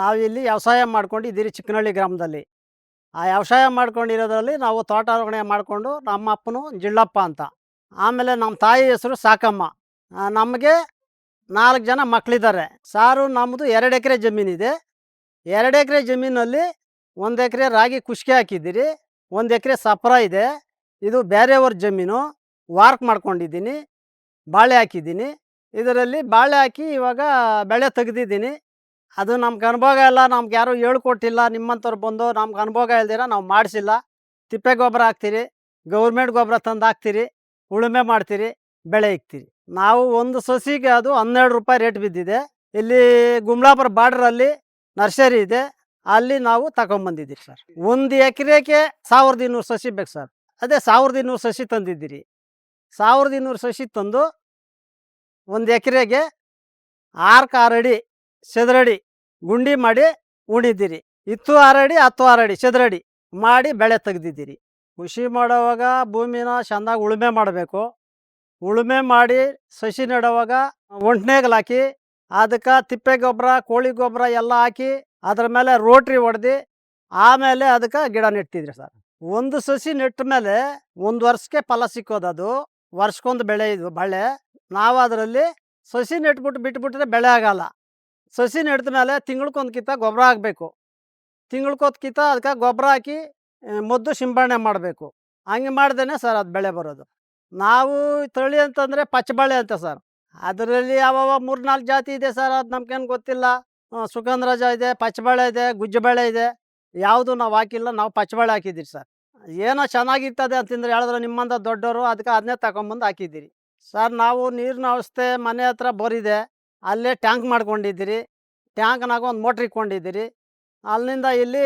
ನಾವಿಲ್ಲಿ ವ್ಯವಸಾಯ ಮಾಡ್ಕೊಂಡಿದ್ದೀರಿ ಚಿಕ್ಕನಹಳ್ಳಿ ಗ್ರಾಮದಲ್ಲಿ. ಆ ವ್ಯವಸಾಯ ಮಾಡ್ಕೊಂಡಿರೋದ್ರಲ್ಲಿ ನಾವು ತೋಟಗಾರಿಕೆ ಮಾಡಿಕೊಂಡು ನಮ್ಮ ಅಪ್ಪನು ಜಿಳ್ಳಪ್ಪ ಅಂತ. ಆಮೇಲೆ ನಮ್ಮ ತಾಯಿ ಹೆಸರು ಸಾಕಮ್ಮ. ನಮಗೆ 4 ಜನ ಮಕ್ಕಳಿದ್ದಾರೆ. ಸಾರು ನಮ್ಮದು 2 ಎಕರೆ ಜಮೀನಿದೆ. 2 ಎಕರೆ ಜಮೀನಲ್ಲಿ 1 ಎಕರೆ ರಾಗಿ ಕುಷ್ಕಿ ಹಾಕಿದ್ದೀರಿ, 1 ಎಕರೆ ಸಪ್ರ ಇದೆ. ಇದು ಬೇರೆಯವ್ರ ಜಮೀನು. ವಾರ್ಕ್ ಮಾಡ್ಕೊಂಡಿದ್ದೀನಿ, ಬಾಳೆ ಹಾಕಿದ್ದೀನಿ. ಇದರಲ್ಲಿ ಬಾಳೆ ಹಾಕಿ ಇವಾಗ ಬೆಳೆ ತೆಗೆದಿದ್ದೀನಿ. ಅದು ನಮ್ಗೆ ಅನುಭವ ಇಲ್ಲ, ನಮ್ಗೆ ಯಾರೂ ಹೇಳ್ಕೊಟ್ಟಿಲ್ಲ. ನಿಮ್ಮಂಥವ್ರು ಬಂದು ನಮ್ಗೆ ಅನುಭವ ಇಲ್ದಿರ ನಾವು ಮಾಡಿಸಿಲ್ಲ. ತಿಪ್ಪೆ ಗೊಬ್ಬರ ಹಾಕ್ತೀರಿ, ಗೌರ್ಮೆಂಟ್ ಗೊಬ್ಬರ ತಂದು ಹಾಕ್ತೀರಿ, ಉಳುಮೆ ಮಾಡ್ತೀರಿ, ಬೆಳೆ ಇಕ್ತೀರಿ. ನಾವು ಒಂದು ಸಸಿಗೆ ಅದು 12 ರೂಪಾಯಿ ರೇಟ್ ಬಿದ್ದಿದೆ. ಇಲ್ಲಿ ಗುಮ್ಲಾಪುರ ಬಾರ್ಡ್ರಲ್ಲಿ ನರ್ಸರಿ ಇದೆ, ಅಲ್ಲಿ ನಾವು ತಗೊಂಬಂದಿದ್ದೀರಿ ಸರ್. 1 ಎಕರೆಗೆ 1200 ಸಸಿ ಬೇಕು ಸರ್. ಅದೇ 1200 ಸಸಿ ತಂದಿದ್ದೀರಿ. 1200 ಸಸಿ ತಂದು 1 ಎಕರೆಗೆ 6 ಅಡಿ ಚದರಡಿ ಗುಂಡಿ ಮಾಡಿ ಉಣಿದ್ದೀರಿ. 10 ಅಡಿ 10 ಅಡಿ ಚದರಡಿ ಮಾಡಿ ಬೆಳೆ ತೆಗೆದಿದ್ದೀರಿ. ಕೃಷಿ ಮಾಡೋವಾಗ ಭೂಮಿನ ಚೆಂದಾಗಿ ಉಳುಮೆ ಮಾಡಬೇಕು. ಉಳುಮೆ ಮಾಡಿ ಸಸಿ ನೆಡುವಾಗ ಒಂಟ್ನೇಗಲು ಹಾಕಿ, ಅದಕ್ಕೆ ತಿಪ್ಪೆ ಗೊಬ್ಬರ, ಕೋಳಿ ಗೊಬ್ಬರ ಎಲ್ಲ ಹಾಕಿ, ಅದ್ರ ಮೇಲೆ ರೋಟ್ರಿ ಹೊಡೆದು ಆಮೇಲೆ ಅದಕ್ಕೆ ಗಿಡ ನೆಟ್ಟಿದ್ರಿ ಸರ್. ಒಂದು ಸಸಿ ನೆಟ್ಟ ಮೇಲೆ 1 ವರ್ಷಕ್ಕೆ ಫಲ ಸಿಕ್ಕೋದು. ಅದು ವರ್ಷಕ್ಕೊಂದು ಬೆಳೆ. ಇದು ಬಳ್ಳೆ ನಾವು ಅದರಲ್ಲಿ ಸಸಿ ನೆಟ್ಬಿಟ್ಟು ಬಿಟ್ಬಿಟ್ರೆ ಬೆಳೆ ಆಗಲ್ಲ. ಸಸಿ ನೆಟ್ಟ ಮೇಲೆ ತಿಂಗ್ಳಿಗೊಂದು ಕಿತ್ತ ಗೊಬ್ಬರ ಹಾಕಬೇಕು. ತಿಂಗ್ಳಿಗೊಂದು ಕಿತ್ತ ಅದಕ್ಕೆ ಗೊಬ್ಬರ ಹಾಕಿ ಮದ್ದು ಸಿಂಪಡಣೆ ಮಾಡಬೇಕು. ಹಂಗೆ ಮಾಡ್ದೇ ಸರ್ ಅದು ಬೆಳೆ ಬರೋದು. ನಾವು ತಳಿ ಅಂತಂದರೆ ಪಚ್ಚಬಾಳೆ ಅಂತ ಸರ್. ಅದರಲ್ಲಿ ಯಾವ 3-4 ಜಾತಿ ಇದೆ ಸರ್, ಅದು ನಮ್ಗೇನು ಗೊತ್ತಿಲ್ಲ. ಸುಗಂಧರಾಜ ಇದೆ, ಪಚ್ಚಬಾಳೆ ಇದೆ, ಗುಜ್ಜಬಾಳೆ ಇದೆ. ಯಾವುದು ನಾವು ಹಾಕಿಲ್ಲ, ನಾವು ಪಚ್ಚಬಾಳೆ ಹಾಕಿದ್ದೀರಿ ಸರ್. ಏನೋ ಚೆನ್ನಾಗಿರ್ತದೆ ಅಂತಂದ್ರೆ ಹೇಳಿದ್ರೆ ನಿಮ್ಮಂಥ ದೊಡ್ಡವರು, ಅದಕ್ಕೆ ಅದನ್ನೇ ತಗೊಂಬಂದು ಹಾಕಿದ್ದೀರಿ ಸರ್. ನಾವು ನೀರಿನ ವ್ಯವಸ್ಥೆ ಮನೆ ಹತ್ರ ಬೋರಿದೆ, ಅಲ್ಲೇ ಟ್ಯಾಂಕ್ ಮಾಡ್ಕೊಂಡಿದ್ದೀರಿ. ಟ್ಯಾಂಕ್ನಾಗ ಒಂದು ಮೋಟ್ರ್ ಇಟ್ಕೊಂಡಿದ್ದೀರಿ. ಅಲ್ಲಿಂದ ಇಲ್ಲಿ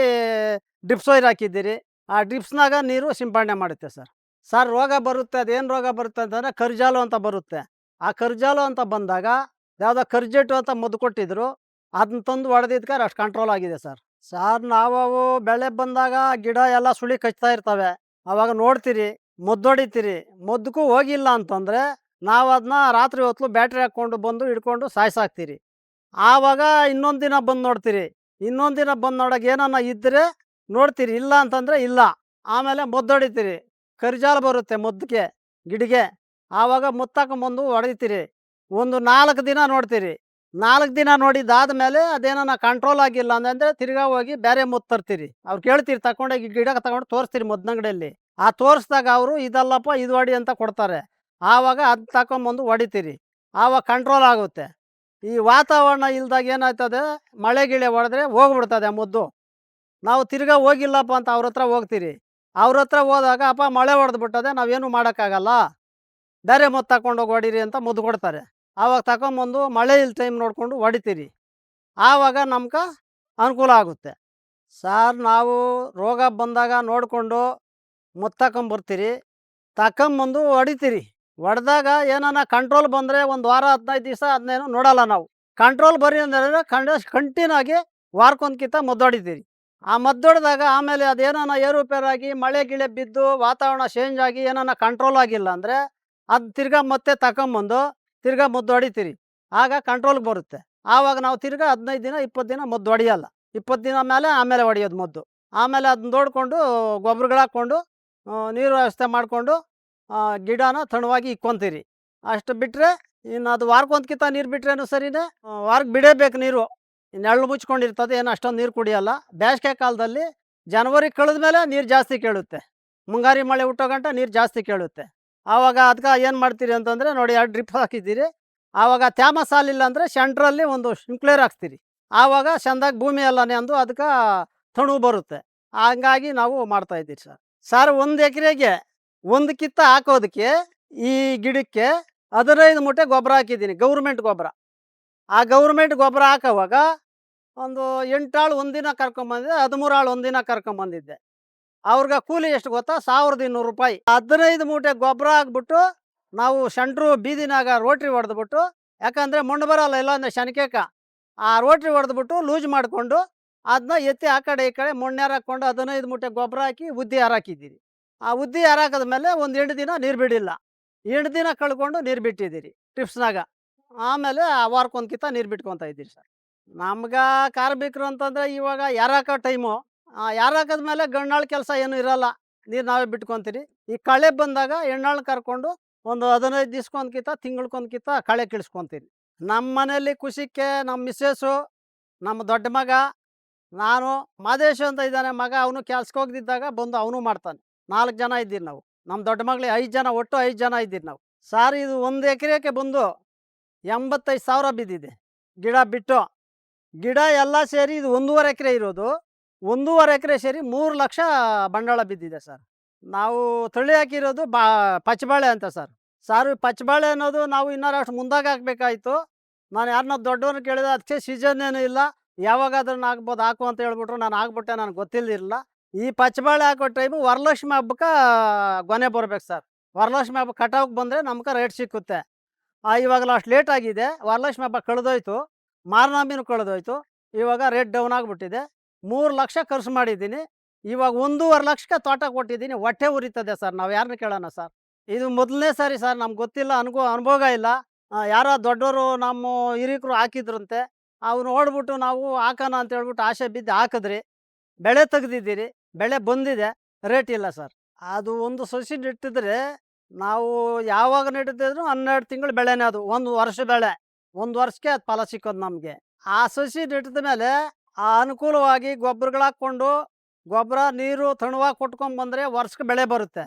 ಡ್ರಿಪ್ಸ್ ವೈರ್ ಹಾಕಿದ್ದೀರಿ. ಆ ಡ್ರಿಪ್ಸ್ನಾಗ ನೀರು ಸಿಂಪಡಣೆ ಮಾಡುತ್ತೆ ಸರ್. ಸರ್ ರೋಗ ಬರುತ್ತೆ. ಅದೇನು ರೋಗ ಬರುತ್ತೆ ಅಂತಂದರೆ ಕರ್ಜಾಲು ಅಂತ ಬರುತ್ತೆ. ಆ ಕರ್ಜಾಲು ಅಂತ ಬಂದಾಗ ಯಾವುದೋ ಕರ್ಜೆಟು ಅಂತ ಮದ್ದು ಕೊಟ್ಟಿದ್ರು, ಅದನ್ನ ತಂದು ಹೊಡೆದಿದ್ಕೆ ಅಷ್ಟು ಕಂಟ್ರೋಲ್ ಆಗಿದೆ ಸರ್. ಸರ್ ನಾವು ಬೆಳೆ ಬಂದಾಗ ಗಿಡ ಎಲ್ಲ ಸುಳಿ ಕಚ್ತಾ ಇರ್ತವೆ, ಅವಾಗ ನೋಡ್ತೀರಿ, ಮದ್ದು ಹೊಡಿತೀರಿ. ಮದ್ದಕ್ಕೂ ಹೋಗಿಲ್ಲ ಅಂತಂದರೆ ನಾವು ಅದನ್ನ ರಾತ್ರಿ ಹೊತ್ತು ಬ್ಯಾಟ್ರಿ ಹಾಕ್ಕೊಂಡು ಬಂದು ಹಿಡ್ಕೊಂಡು ಸಾಯಿಸಾಕ್ತೀರಿ. ಆವಾಗ ಇನ್ನೊಂದು ದಿನ ಬಂದು ನೋಡ್ತೀರಿ. ಇನ್ನೊಂದು ದಿನ ಬಂದು ನೋಡೋಕೆ ಏನನ್ನ ಇದ್ದರೆ ನೋಡ್ತೀರಿ, ಇಲ್ಲ ಅಂತಂದರೆ ಇಲ್ಲ. ಆಮೇಲೆ ಮದ್ದು ಹೊಡಿತೀರಿ. ಕರಿಜಾಲು ಬರುತ್ತೆ ಮದ್ದಕ್ಕೆ, ಗಿಡಗೆ. ಆವಾಗ ಮುತ್ತಾಕೊಂಬಂದು ಹೊಡಿತೀರಿ. ಒಂದು 4 ದಿನ ನೋಡ್ತೀರಿ. 4 ದಿನ ನೋಡಿದ್ದಾದ ಮೇಲೆ ಅದೇನೋ ಕಂಟ್ರೋಲ್ ಆಗಿಲ್ಲ ಅಂತಂದರೆ ತಿರ್ಗಾ ಹೋಗಿ ಬೇರೆ ಮದ್ದು ತರ್ತೀರಿ. ಅವ್ರು ಕೇಳ್ತೀರಿ, ತಗೊಂಡೋಗಿ ಗಿಡ ತಗೊಂಡು ತೋರಿಸ್ತೀರಿ ಮದ್ದಂಗಡಿಯಲ್ಲಿ. ಆ ತೋರಿಸ್ದಾಗ ಅವರು ಇದಲ್ಲಪ್ಪ ಇದು ಹೊಡಿ ಅಂತ ಕೊಡ್ತಾರೆ. ಆವಾಗ ಅದು ತಗೊಂಬಂದು ಹೊಡಿತೀರಿ. ಆವಾಗ ಕಂಟ್ರೋಲ್ ಆಗುತ್ತೆ. ಈ ವಾತಾವರಣ ಇಲ್ದಾಗ ಏನಾಗ್ತದೆ, ಮಳೆ ಗಿಳೆ ಹೊಡೆದ್ರೆ ಹೋಗ್ಬಿಡ್ತದೆ ಮದ್ದು. ನಾವು ತಿರ್ಗಾ ಹೋಗಿಲ್ಲಪ್ಪ ಅಂತ ಅವ್ರ ಹತ್ರ ಹೋಗ್ತೀರಿ. ಅವ್ರ ಹತ್ರ ಹೋದಾಗ ಅಪ್ಪ ಮಳೆ ಹೊಡೆದ್ಬಿಟ್ಟದೆ, ನಾವೇನು ಮಾಡೋಕ್ಕಾಗಲ್ಲ, ಬೇರೆ ಮದ್ದು ತಗೊಂಡೋಗಿ ಹೊಡೀರಿ ಅಂತ ಮದ್ದು ಕೊಡ್ತಾರೆ. ಆವಾಗ ತಗೊಂಬಂದು ಮಳೆ ಇಲ್ಲ ಟೈಮ್ ನೋಡಿಕೊಂಡು ಹೊಡಿತೀರಿ. ಆವಾಗ ನಮ್ಗೆ ಅನುಕೂಲ ಆಗುತ್ತೆ ಸರ್. ನಾವು ರೋಗ ಬಂದಾಗ ನೋಡಿಕೊಂಡು ಮದ್ದು ತಗೊಂಬರ್ತೀರಿ, ತಗೊಂಬಂದು ಹೊಡಿತೀರಿ. ಹೊಡೆದಾಗ ಏನಾನ ಕಂಟ್ರೋಲ್ ಬಂದರೆ 1 ವಾರ 15 ದಿವಸ ಅದನ್ನೇನು ನೋಡಲ್ಲ ನಾವು. ಕಂಟ್ರೋಲ್ ಬರೀ ಅಂದರೆ ಕಂಟಿನ್ಯೂ ಆಗಿ ವಾರಕ್ಕೊಂದ್ಕಿಂತ ಮದ್ದು ಹೊಡಿತೀರಿ. ಆ ಮದ್ದು ಹೊಡೆದಾಗ ಆಮೇಲೆ ಅದೇನಾನ ಏರುಪೇರಾಗಿ ಮಳೆ ಗಿಳೆ ಬಿದ್ದು ವಾತಾವರಣ ಚೇಂಜ್ ಆಗಿ ಏನಾನ ಕಂಟ್ರೋಲ್ ಆಗಿಲ್ಲ ಅಂದರೆ ಅದು ತಿರ್ಗಾ ಮತ್ತೆ ತಗೊಂಬಂದು ತಿರ್ಗಾ ಮದ್ದು ಹೊಡಿತೀರಿ. ಆಗ ಕಂಟ್ರೋಲ್ಗೆ ಬರುತ್ತೆ. ಆವಾಗ ನಾವು ತಿರ್ಗಾ 15 ದಿನ 20 ದಿನ ಮದ್ದು ಹೊಡೆಯಲ್ಲ. 20 ದಿನ ಮೇಲೆ ಆಮೇಲೆ ಹೊಡೆಯೋದು ಮದ್ದು. ಆಮೇಲೆ ಅದನ್ನ ನೋಡಿಕೊಂಡು ಗೊಬ್ಬರಗಳು ಹಾಕ್ಕೊಂಡು ನೀರು ವ್ಯವಸ್ಥೆ ಮಾಡಿಕೊಂಡು ಗಿಡನ ತಣವಾಗಿ ಇಕ್ಕೊಂತೀರಿ. ಅಷ್ಟು ಬಿಟ್ಟರೆ ಇನ್ನು ಅದು ವಾರಕ್ಕೊಂದ್ಕಿಂತ ನೀರು ಬಿಟ್ರೇನು ಸರಿನೇ, ವಾರಕ್ಕೆ ಬಿಡೇಬೇಕು ನೀರು. ನೆರಳು ಮುಚ್ಕೊಂಡಿರ್ತದೆ, ಏನು ಅಷ್ಟೊಂದು ನೀರು ಕುಡಿಯೋಲ್ಲ. ಬೇಸಿಗೆ ಕಾಲದಲ್ಲಿ ಜನವರಿ ಕಳೆದ ಮೇಲೆ ನೀರು ಜಾಸ್ತಿ ಕೇಳುತ್ತೆ. ಮುಂಗಾರಿ ಮಳೆ ಹುಟ್ಟೋ ಗಂಟ ನೀರು ಜಾಸ್ತಿ ಕೇಳುತ್ತೆ. ಆವಾಗ ಅದಕ್ಕೆ ಏನು ಮಾಡ್ತೀರಿ ಅಂತಂದರೆ ನೋಡಿ, 2 ಡ್ರಿಪ್ ಹಾಕಿದ್ದೀರಿ. ಆವಾಗ ತ್ಯಾಮ ಸಾಲಿಲ್ಲ ಅಂದರೆ ಸೆಂಟ್ರಲ್ಲಿ ಒಂದು ಸ್ಪ್ರಿಂಕ್ಲರ್ ಹಾಕ್ತೀರಿ. ಆವಾಗ ಚೆಂದಾಗಿ ಭೂಮಿ ಎಲ್ಲ ನೆಂದು ಅದಕ್ಕೆ ತಣು ಬರುತ್ತೆ. ಹಂಗಾಗಿ ನಾವು ಮಾಡ್ತಾಯಿದ್ದೀರಿ ಸರ್. ಸರ್ 1 ಎಕರೆಗೆ 1 ಕಿತ್ತ ಹಾಕೋದಕ್ಕೆ ಈ ಗಿಡಕ್ಕೆ 15 ಮೂಟೆ ಗೊಬ್ಬರ ಹಾಕಿದ್ದೀನಿ, ಗೌರ್ಮೆಂಟ್ ಗೊಬ್ಬರ. ಆ ಗೌರ್ಮೆಂಟ್ ಗೊಬ್ಬರ ಹಾಕೋವಾಗ ಒಂದು 8 ಆಳು ಒಂದಿನ ಕರ್ಕೊಂಬಂದಿದ್ದೆ, 13 ಆಳು ಒಂದಿನ ಕರ್ಕೊಂಬಂದಿದ್ದೆ. ಅವ್ರಿಗೆ ಕೂಲಿ ಎಷ್ಟು ಗೊತ್ತಾ, 1200 ರೂಪಾಯಿ. 15 ಮೂಟೆ ಗೊಬ್ಬರ ಹಾಕ್ಬಿಟ್ಟು ನಾವು ಸೆಂಟ್ರು ಬೀದಿನಾಗ ರೋಟ್ರಿ ಹೊಡೆದ್ಬಿಟ್ಟು, ಯಾಕಂದರೆ ಮಣ್ಣು ಬರೋಲ್ಲ ಇಲ್ಲ ಅಂದರೆ ಶನಿಕೇಕ, ಆ ರೋಟ್ರಿ ಹೊಡೆದ್ಬಿಟ್ಟು ಲೂಸ್ ಮಾಡಿಕೊಂಡು ಅದನ್ನ ಎತ್ತಿ ಆ ಕಡೆ ಈ ಕಡೆ ಮಣ್ಣು ಹಾಕ್ಕೊಂಡು 15 ಮೂಟೆ ಗೊಬ್ಬರ ಹಾಕಿ ಉದ್ದಿ ಹಾರಾಕಿದ್ದೀರಿ. ಆ ಉದ್ದಿ ಹಾರಾಕಿದ ಮೇಲೆ ಒಂದು 8 ದಿನ ನೀರು ಬಿಡಿಲ್ಲ. 8 ದಿನ ಕಳ್ಕೊಂಡು ನೀರು ಬಿಟ್ಟಿದ್ದೀರಿ ಟಿಪ್ಸ್ನಾಗ. ಆಮೇಲೆ ವಾರಕ್ಕೊಂದ್ಕಿಂತ ನೀರು ಬಿಟ್ಕೊತಾ ಇದ್ದೀರಿ ಸರ್. ನಮ್ಗೆ ಕಾರ್ಮಿಕರು ಅಂತಂದರೆ ಇವಾಗ ಯಾರಾಕೋ ಟೈಮು ಯಾರಾಕದ್ಮೇಲೆ ಗಂಡಾಳ ಕೆಲಸ ಏನೂ ಇರಲ್ಲ. ನೀರು ನಾವೇ ಬಿಟ್ಕೊತೀರಿ. ಈ ಕಳೆ ಬಂದಾಗ ಹೆಣ್ಣಾಳನ್ನ ಕರ್ಕೊಂಡು ಒಂದು 15 ದಿವ್ಸಕ್ಕೊಂದ್ಕಿತ ತಿಂಗ್ಳಿಗೊಂದ್ಕಿತ ಕಳೆ ಕೀಳ್ಸ್ಕೊಂತೀರಿ. ನಮ್ಮ ಮನೇಲಿ ಖುಷಿಕ್ಕೆ ನಮ್ಮ ಮಿಸ್ಸೆಸ್ಸು, ನಮ್ಮ ದೊಡ್ಡ ಮಗ, ನಾನು, ಮಾದೇಶು ಅಂತ ಇದ್ದಾನೆ ಮಗ, ಅವನು ಕೆಲ್ಸಕ್ಕೆ ಹೋಗ್ದಿದ್ದಾಗ ಬಂದು ಅವನು ಮಾಡ್ತಾನೆ. 4 ಜನ ಇದ್ದೀರಿ ನಾವು. ನಮ್ಮ ದೊಡ್ಡ ಮಗಳಿಗೆ 5 ಜನ, ಒಟ್ಟು 5 ಜನ ಇದ್ದೀರಿ ನಾವು. ಸಾರ್ ಇದು 1 ಎಕರೆಗೆ ಬಂದು 85,000 ಬಿದ್ದಿದೆ ಗಿಡ ಬಿಟ್ಟು. ಗಿಡ ಎಲ್ಲ ಸೇರಿ ಇದು 1.5 ಎಕರೆ ಇರೋದು. 1.5 ಎಕರೆ ಸೇರಿ 3 ಲಕ್ಷ ಬಂಡವಾಳ ಬಿದ್ದಿದೆ ಸರ್. ನಾವು ತಳಿ ಹಾಕಿರೋದು ಪಚ್ಚಬಾಳೆ ಅಂತ ಸರ್. ಸಾರು ಪಚ್ಚಬಾಳೆ ಅನ್ನೋದು ನಾವು ಇನ್ನೂ ಅಷ್ಟು ಮುಂದಾಗಿ ಹಾಕಬೇಕಾಯ್ತು. ನಾನು ಯಾರನ್ನ ದೊಡ್ಡವ್ರನ್ನ ಕೇಳಿದೆ, ಅದಕ್ಕೆ ಸೀಸನ್ ಏನೂ ಇಲ್ಲ, ಯಾವಾಗಾದ್ರೂ ಹಾಕ್ಬೋದು ಹಾಕು ಅಂತ ಹೇಳ್ಬಿಟ್ರು. ನಾನು ಹಾಕ್ಬಿಟ್ಟೆ, ನನಗೆ ಗೊತ್ತಿಲ್ಲದಿರಲಿಲ್ಲ. ಈ ಪಚ್ಚಬಾಳೆ ಹಾಕೋ ಟೈಮು ವರಲಕ್ಷ್ಮಿ ಹಬ್ಬಕ್ಕೆ ಗೊನೆ ಬರ್ಬೇಕು ಸರ್. ವರಲಕ್ಷ್ಮಿ ಹಬ್ಬ ಕಟಾವ್ಗೆ ಬಂದರೆ ನಮ್ಗೆ ರೇಟ್ ಸಿಕ್ಕುತ್ತೆ. ಇವಾಗಲೂ ಅಷ್ಟು ಲೇಟ್ ಆಗಿದೆ. ವರಲಕ್ಷ್ಮಿ ಹಬ್ಬ ಕಳೆದೋಯ್ತು, ಮಾರ್ನಮಿನೂ ಕಳೆದೋಯ್ತು. ಇವಾಗ ರೇಟ್ ಡೌನ್ ಆಗಿಬಿಟ್ಟಿದೆ. 3 ಲಕ್ಷ ಖರ್ಚು ಮಾಡಿದ್ದೀನಿ. ಇವಾಗ 1.5 ಲಕ್ಷಕ್ಕೆ ತೋಟ ಕೊಟ್ಟಿದ್ದೀನಿ. ಹೊಟ್ಟೆ ಉರಿತದೆ ಸರ್. ನಾವು ಯಾರನ್ನ ಕೇಳೋಣ ಸರ್? ಇದು ಮೊದಲನೇ ಸಾರಿ ಸರ್. ನಮ್ಗೆ ಗೊತ್ತಿಲ್ಲ, ಅನುಭವ ಇಲ್ಲ. ಯಾರೋ ದೊಡ್ಡವರು ನಮ್ಮ ಹಿರೀಕರು ಹಾಕಿದ್ರಂತೆ. ಅವು ನೋಡ್ಬಿಟ್ಟು ನಾವು ಹಾಕೋಣ ಅಂತ ಹೇಳ್ಬಿಟ್ಟು ಆಸೆ ಬಿದ್ದು ಹಾಕಿದ್ರಿ. ಬೆಳೆ ತೆಗ್ದಿದ್ದೀರಿ, ಬೆಳೆ ಬಂದಿದೆ, ರೇಟ್ ಇಲ್ಲ ಸರ್. ಅದು ಒಂದು ಸಸಿ ನೆಟ್ಟಿದ್ರೆ ನಾವು ಯಾವಾಗ ನೆಟ್ಟಿದ್ರು 12 ತಿಂಗಳು ಬೆಳೆನೇ ಅದು. 1 ವರ್ಷ ಬೆಳೆ, 1 ವರ್ಷಕ್ಕೆ ಅದು ಫಲ ಸಿಕ್ಕೋದು ನಮಗೆ. ಆ ಸಸಿ ನೆಟ್ಟಿದ ಮೇಲೆ ಅನುಕೂಲವಾಗಿ ಗೊಬ್ಬರಗಳು ಹಾಕ್ಕೊಂಡು, ಗೊಬ್ಬರ ನೀರು ತಣುವಾಗಿ ಕೊಟ್ಕೊಂಡ್ಬಂದರೆ ವರ್ಷಕ್ಕೆ ಬೆಳೆ ಬರುತ್ತೆ.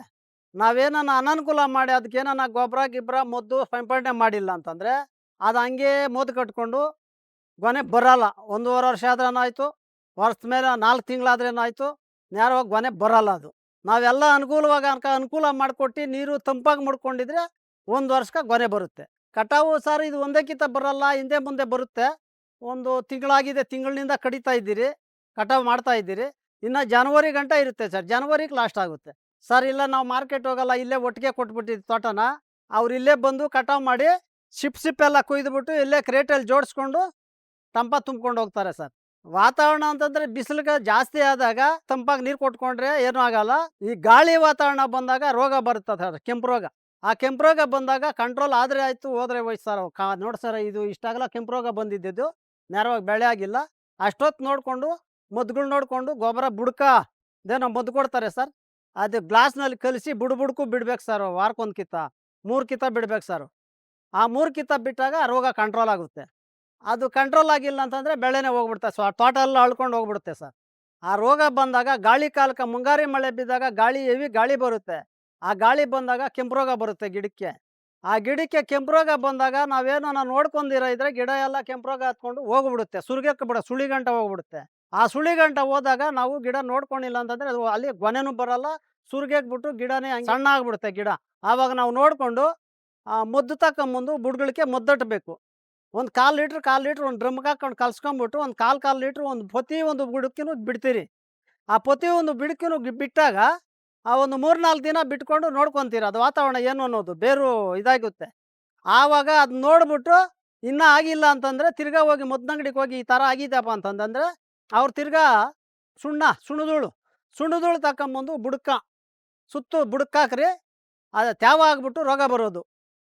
ನಾವೇನಾನ ಅನನುಕೂಲ ಮಾಡಿ ಅದಕ್ಕೇನಾನ ಗೊಬ್ಬರ ಗಿಬ್ಬರ ಮದ್ದು ಸಿಂಪಡಣೆ ಮಾಡಿಲ್ಲ ಅಂತಂದರೆ ಅದು ಹಂಗೆ ಮದ್ದು ಕಟ್ಕೊಂಡು ಗೊನೆ ಬರಲ್ಲ. 1.5 ವರ್ಷ ಆದ್ರೇನಾಯಿತು, ವರ್ಷದ ಮೇಲೆ 4 ತಿಂಗಳಾದ್ರೇನಾಯಿತು, ನೇರವಾಗಿ ಗೊನೆ ಬರಲ್ಲ ಅದು. ನಾವೆಲ್ಲ ಅನುಕೂಲವಾಗಿ ಅನುಕೂಲ ಮಾಡಿಕೊಟ್ಟು ನೀರು ತಂಪಾಗಿ ಮಾಡ್ಕೊಂಡಿದ್ರೆ 1 ವರ್ಷಕ್ಕೆ ಗೊನೆ ಬರುತ್ತೆ. ಕಟಾವು ಸರ್ ಇದು ಒಂದಕ್ಕಿಂತ ಬರಲ್ಲ, ಹಿಂದೆ ಮುಂದೆ ಬರುತ್ತೆ. 1 ತಿಂಗಳಾಗಿದೆ, ತಿಂಗಳಿನಿಂದ ಕಡಿತಾ ಇದ್ದೀರಿ, ಕಟಾವು ಮಾಡ್ತಾ ಇದ್ದೀರಿ. ಇನ್ನು ಜನವರಿ ಗಂಟ ಇರುತ್ತೆ ಸರ್. ಜನವರಿಗೆ ಲಾಸ್ಟ್ ಆಗುತ್ತೆ ಸರ್. ಇಲ್ಲ ನಾವು ಮಾರ್ಕೆಟ್ ಹೋಗಲ್ಲ, ಇಲ್ಲೇ ಒಟ್ಟಿಗೆ ಕೊಟ್ಬಿಟ್ಟಿದ್ದು ತೋಟನ. ಅವ್ರು ಇಲ್ಲೇ ಬಂದು ಕಟಾವು ಮಾಡಿ ಸಿಪ್ಪೆಲ್ಲ ಕೊಯ್ದುಬಿಟ್ಟು ಇಲ್ಲೇ ಕ್ರೇಟಲ್ಲಿ ಜೋಡಿಸ್ಕೊಂಡು ತಂಪ ತುಂಬ್ಕೊಂಡು ಹೋಗ್ತಾರೆ ಸರ್. ವಾತಾವರಣ ಅಂತಂದರೆ ಬಿಸಿಲಿಗೆ ಜಾಸ್ತಿ ಆದಾಗ ತಂಪಾಗಿ ನೀರು ಕೊಟ್ಕೊಂಡ್ರೆ ಏನೂ ಆಗಲ್ಲ. ಈ ಗಾಳಿ ವಾತಾವರಣ ಬಂದಾಗ ರೋಗ ಬರುತ್ತೆ ಸರ್, ಕೆಂಪು ರೋಗ. ಆ ಕೆಂಪು ರೋಗ ಬಂದಾಗ ಕಂಟ್ರೋಲ್ ಆದರೆ ಆಯಿತು, ಹೋದರೆ ಹೋಯ್ತು ಸರ್. ನೋಡಿ ಸರ್, ಇದು ಇಷ್ಟಾಗಲ್ಲ ಕೆಂಪು ರೋಗ ಬಂದಿದ್ದು, ನೇರವಾಗಿ ಬೆಳೆ ಆಗಿಲ್ಲ. ಅಷ್ಟೊತ್ತು ನೋಡಿಕೊಂಡು ಮದ್ದುಗಳು ನೋಡಿಕೊಂಡು ಗೊಬ್ಬರ ಬುಡಕ ಇದೇನೋ ಮದ್ದು ಕೊಡ್ತಾರೆ ಸರ್, ಅದು ಗ್ಲಾಸ್ನಲ್ಲಿ ಕಲಿಸಿ ಬುಡಕ್ಕೂ ಬಿಡ್ಬೇಕು ಸರ್. ವಾರಕ್ಕೊಂದು ಕಿತ್ತ 3 ಕಿತ್ತ ಬಿಡ್ಬೇಕು ಸರ್. ಆ 3 ಕಿತ್ತ ಬಿಟ್ಟಾಗ ರೋಗ ಕಂಟ್ರೋಲ್ ಆಗುತ್ತೆ. ಅದು ಕಂಟ್ರೋಲ್ ಆಗಿಲ್ಲ ಅಂತಂದರೆ ಬೆಳೆನೇ ಹೋಗ್ಬಿಡುತ್ತೆ ಸರ್, ತೋಟ ಎಲ್ಲ ಅಳ್ಕೊಂಡು ಹೋಗ್ಬಿಡುತ್ತೆ ಸರ್. ಆ ರೋಗ ಬಂದಾಗ ಗಾಳಿ ಕಾಲಕ್ಕೆ ಮುಂಗಾರಿ ಮಳೆ ಬಿದ್ದಾಗ ಗಾಳಿ ಹೆವಿ ಗಾಳಿ ಬರುತ್ತೆ. ಆ ಗಾಳಿ ಬಂದಾಗ ಕೆಂಪು ರೋಗ ಬರುತ್ತೆ ಗಿಡಕ್ಕೆ. ಆ ಗಿಡಕ್ಕೆ ಕೆಂಪು ರೋಗ ಬಂದಾಗ ನಾವೇನೋ ನೋಡ್ಕೊಂಡಿರೋ ಇದ್ರೆ ಗಿಡ ಎಲ್ಲ ಕೆಂಪು ರೋಗ ಹತ್ಕೊಂಡು ಹೋಗ್ಬಿಡುತ್ತೆ, ಸುರಿಗಕ್ಕೆ ಸುಳಿಗಂಟ ಹೋಗ್ಬಿಡುತ್ತೆ. ಆ ಸುಳಿಗಂಟ ಹೋದಾಗ ನಾವು ಗಿಡ ನೋಡ್ಕೊಂಡಿಲ್ಲ ಅಂತಂದರೆ ಅದು ಅಲ್ಲಿ ಗೊನೆನೂ ಬರಲ್ಲ, ಸುರಿಗೆಕ್ಬಿಟ್ಟು ಗಿಡನೇ ಹಂಗೆ ಸಣ್ಣ ಆಗ್ಬಿಡುತ್ತೆ ಗಿಡ. ಆವಾಗ ನಾವು ನೋಡಿಕೊಂಡು ಮದ್ದು ತಗೊಂಬಂದು ಬುಡಗಳಿಗೆ ಮದ್ದಟ್ಟಬೇಕು. ಒಂದು 1/4 ಲೀಟ್ರ್ ಒಂದು ಡ್ರಮ್ಗೆ ಹಾಕೊಂಡು ಕಲ್ಸ್ಕೊಂಬಿಟ್ಟು ಒಂದು 1/4 ಲೀಟ್ರ್ ಒಂದು ಬುಡಕ್ಕಿನೂ ಬಿಡ್ತೀರಿ. ಆ ಒಂದು ಬಿಡಕಿನೂ ಬಿಟ್ಟಾಗ ಆ ಒಂದು 3-4 ದಿನ ಬಿಟ್ಕೊಂಡು ನೋಡ್ಕೊತೀರ ಅದು ವಾತಾವರಣ ಏನು ಅನ್ನೋದು ಬೇರು ಇದಾಗುತ್ತೆ. ಆವಾಗ ಅದು ನೋಡ್ಬಿಟ್ಟು ಇನ್ನೂ ಆಗಿಲ್ಲ ಅಂತಂದರೆ ತಿರ್ಗಾ ಹೋಗಿ ಮದ್ದಂಗಡಿಗೆ ಹೋಗಿ ಈ ಥರ ಆಗಿದೆಯಪ್ಪ ಅಂತಂದರೆ ಅವ್ರು ತಿರ್ಗಾ ಸುಣ್ಣಧೂಳು ತಗೊಂಬಂದು ಸುತ್ತು ಬುಡಕ್ಕಾಕ್ರಿ, ಅದು ತ್ಯಾವ ಆಗ್ಬಿಟ್ಟು ರೋಗ ಬರೋದು.